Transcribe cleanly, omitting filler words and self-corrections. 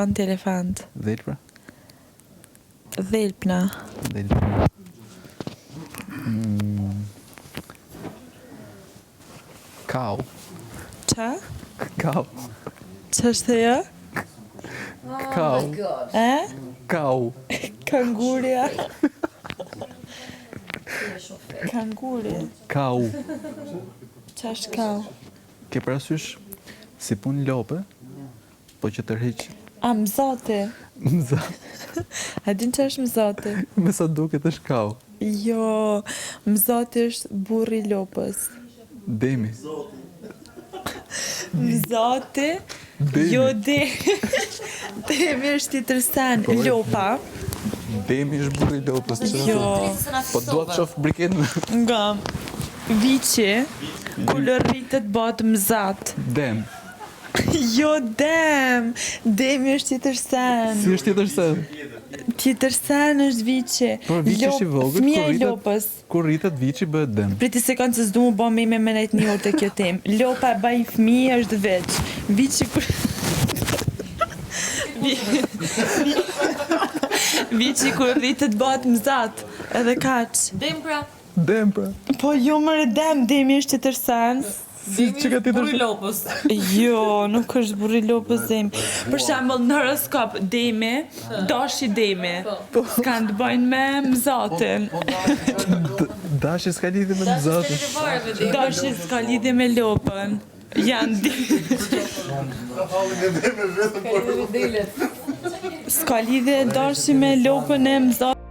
Elefant. Dhelpra? Dhelpna. Dhelpra. Kau. Qa? Kau. Qa është thëja? Kau. Kau. Kanguria. Kanguria. Kau. Qa është kau? Ke parasysh si pun lope, po që tërheq A, mzati. A din që është mzati? me sa duket është kau. Jo, mzati është burri lopës. Demi. Mzati? Demi. Jo, Demi është tjetër sen. Lopa. Demi është burri lopës. Jo. Po dua të shoh briketën. Nga vici, kur rritet bëhet mzat. Dem. Jo, Demi është tjetër sen. Si është tjetër sen? Tjetër sen është vici. Po vici është i vogël, Fëmia e lopës. Kur rritet vici bëhet dem. Priti sekond se s'du mu bo me menet një orë të kjo tem. Lopa e baj fëmijë është veç. Vici kur... Vici kur rritet bëhet mzat. Edhe kaq. Dem pra. Po jo mëre Demi është tjetër sen. Si që ka tjetër sen? lopës. Jo, nuk është burri lopës Demi. Për shembull në horoskop Demi, dashi Demi. S'kan të bëjnë me mzatin. Dashi s'ka lidhje me mzatin. Dashi s'ka lidhje me lopën. Janë di... S'ka lidhje dashi me lopën e mzatin.